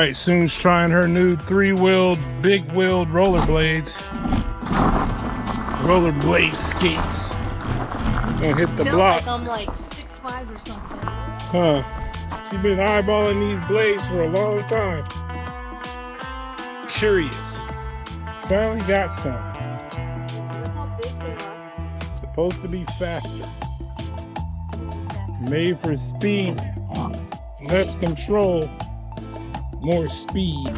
Alright, Soon's trying her new 3-wheeled, big-wheeled rollerblades. Rollerblade skates. Gonna hit the block. Like I'm like 6'5" or something. Huh. She been eyeballing these blades for a long time. Curious. Finally got some. How big they are. Supposed to be faster. Made for speed. Less control. More speed.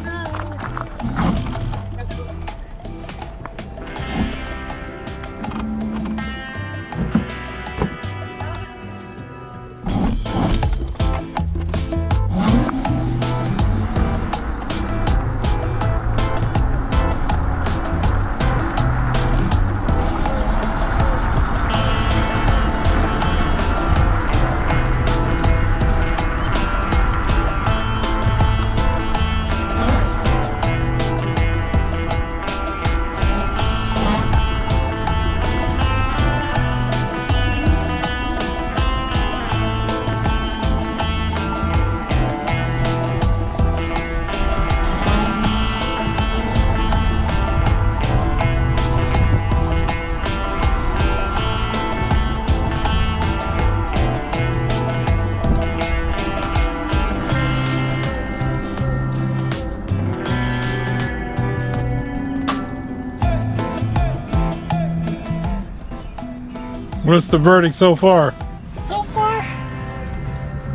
What's the verdict so far? So far, I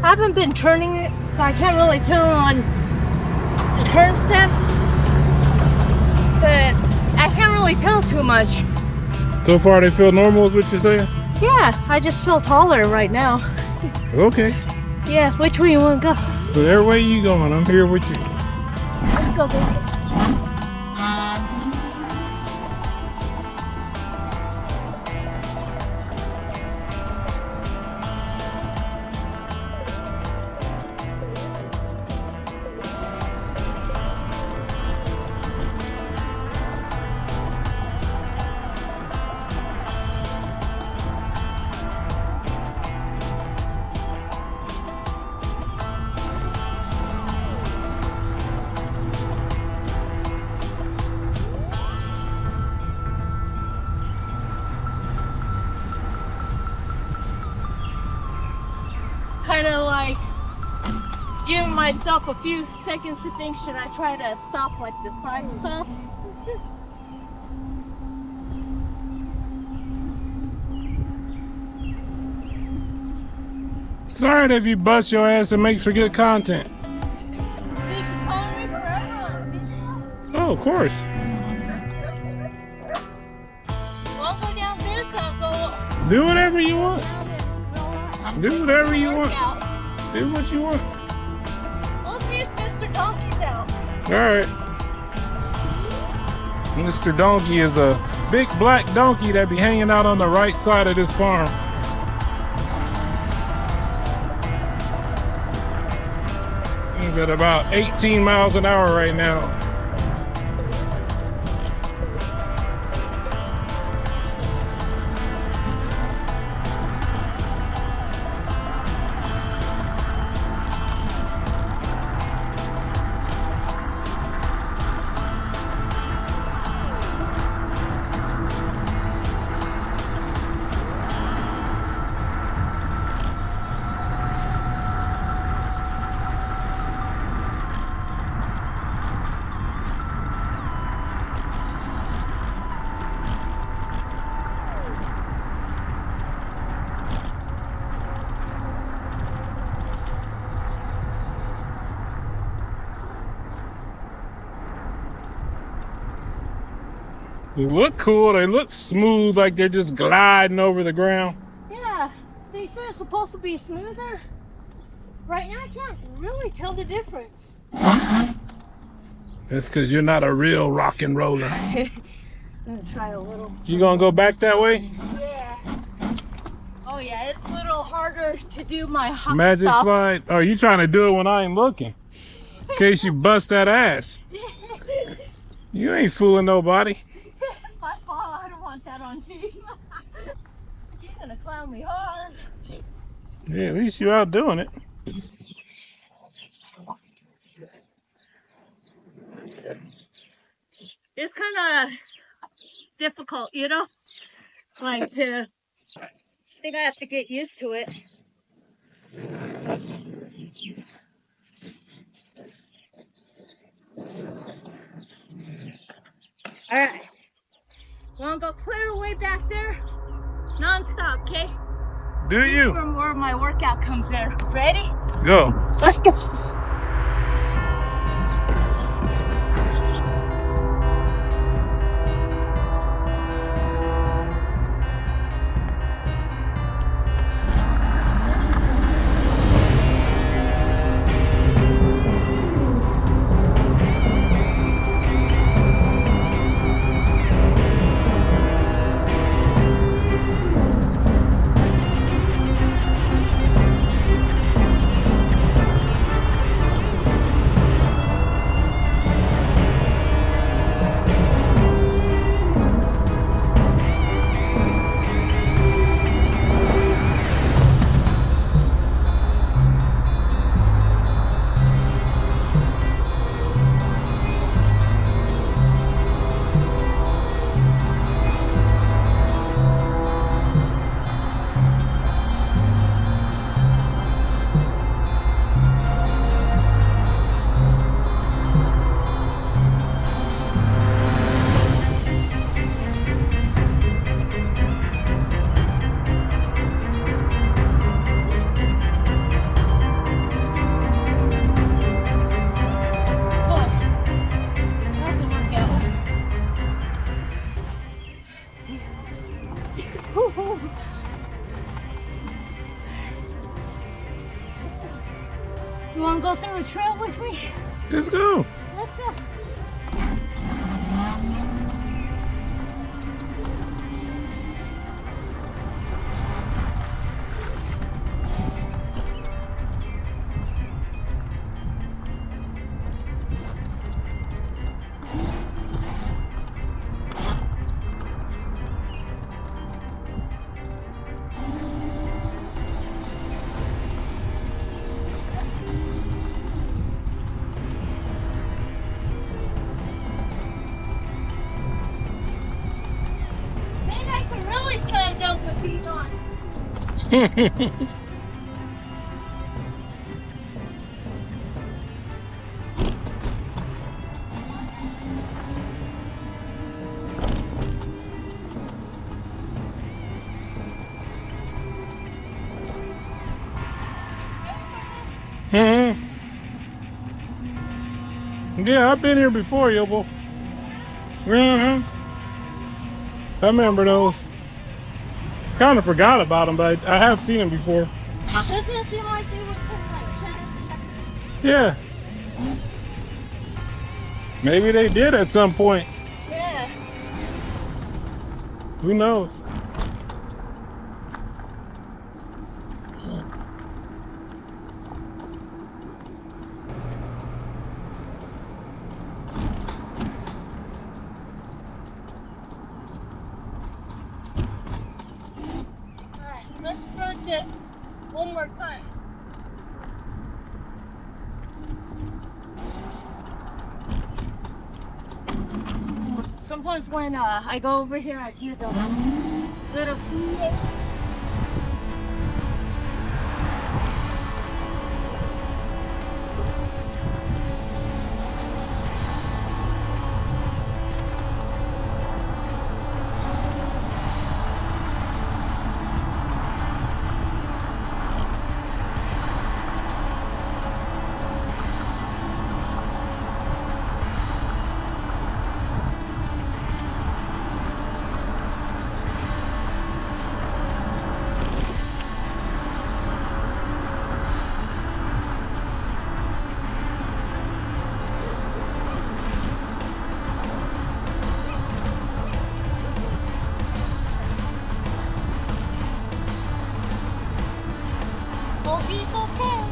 haven't been turning it, so I can't really tell on the turn steps. But I can't really tell too much. So far they feel normal is what you're saying? Yeah, I just feel taller right now. Okay. Yeah, which way you want to go? Whatever way you going, I'm here with you. Let's go, baby. Kind of like giving myself a few seconds to think, should I try to stop like the side stops? It's alright if you bust your ass and makes for good content. So you can call me forever. Oh, of course. Well, I'll go down this, I'll go Do whatever you want. down and roll. Do whatever you want. Out. Do what you want. We'll see if Mr. Donkey's out. Alright. Mr. Donkey is a big black donkey that be hanging out on the right side of this farm. He's at about 18 miles an hour right now. They look cool, they look smooth, like they're just gliding over the ground. Yeah, they said it's supposed to be smoother. Right now, I can't really tell the difference. That's because you're not a real rock and roller. I'm gonna try a little. You gonna go back that way? Yeah. Oh yeah, it's a little harder to do my hop Magic stop. slide? Oh, you trying to do it when I ain't looking. In case you bust that ass. You ain't fooling nobody. It's my fault. I don't want that on TV. You're gonna clown me hard. Yeah, at least you out doing it. it's kind of difficult, you know? Like I think I have to get used to it. All right. Want to go clear away back there? Non-stop, okay? Do you? From where my workout comes in. Ready? Go. Let's go. You want to go through a trail with me? Let's go. Let's go. Slam dunk with these on. Yeah, I've been here before, Yobo. I remember those. Kind of forgot about them, but I have seen them before. Doesn't it seem like they would put like check? Yeah. Maybe they did at some point. Yeah. Who knows? Let's start it one more time. Sometimes when I go over here, I hear the little He's okay.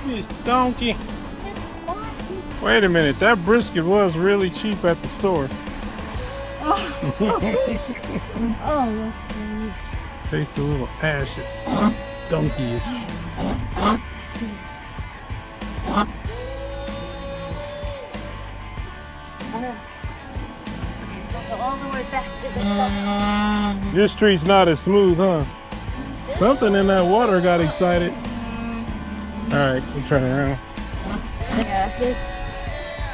This donkey. Wait a minute, that brisket was really cheap at the store. Oh, yes, please. Tastes a little ashes. Donkey-ish. Go all the way back to the top. This street's not as smooth, huh? Something in that water got excited. All right, we'll try around. Yeah, this.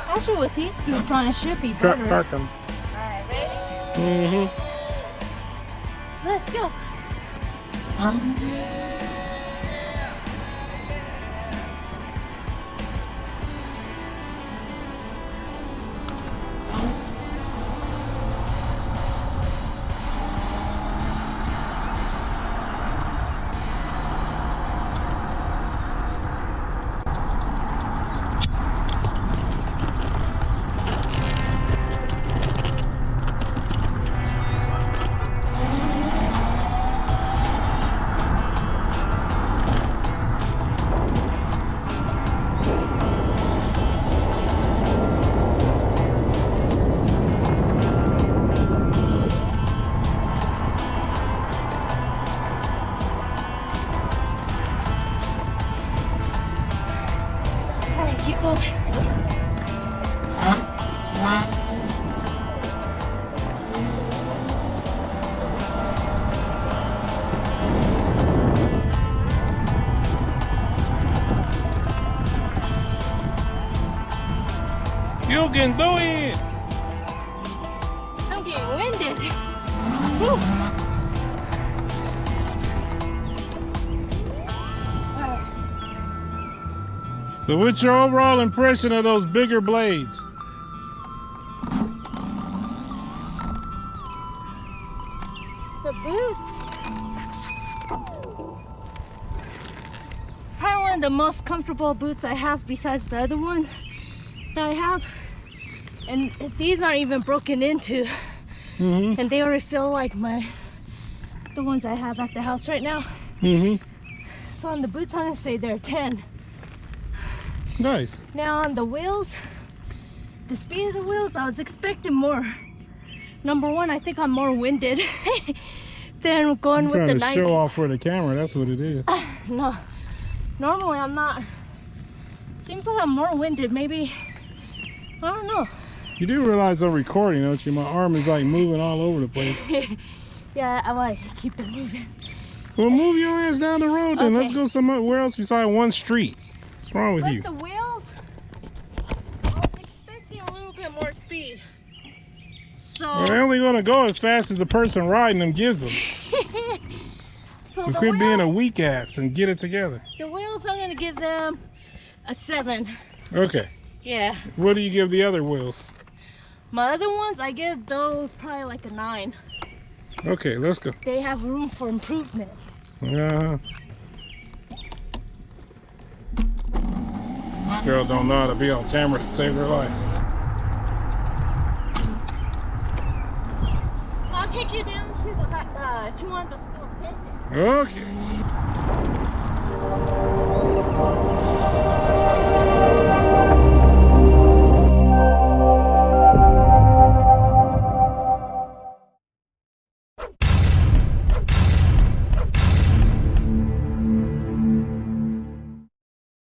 Actually, with these scoots on, it should be better. Park them. Alright, ready? Mm-hmm. Let's go. Alright, keep going. You can do it. I'm getting winded. Woo. So what's your overall impression of those bigger blades? The boots. Probably one of the most comfortable boots I have besides the other one that I have. And these aren't even broken into. Mm-hmm. And they already feel like the ones I have at the house right now. Mm-hmm. So on the boots, I'm gonna say they're 10. Nice. Now on the wheels, the speed of the wheels, I was expecting more. Number one, I think I'm more winded than going with the 90s. Trying to show off for the camera, that's what it is. No, normally I'm not. Seems like I'm more winded, maybe. I don't know. You do realize I'm recording, don't you? My arm is like moving all over the place. Yeah, I want to keep it moving. Well, move your ass down the road then. Okay. Let's go somewhere else besides one street. What's wrong with you? But the wheels, I was expecting a little bit more speed. So, Well, they're only going to go as fast as the person riding them gives them. so You the quit being a wheels, weak ass and get it together. the wheels, I'm going to give them a 7. Okay. Yeah. What do you give the other wheels? My other ones, I give those probably like a 9. Okay, let's go. They have room for improvement. Uh-huh. This girl don't know how to be on camera to save her life. I'll take you down to the to one of the school. Okay? Okay.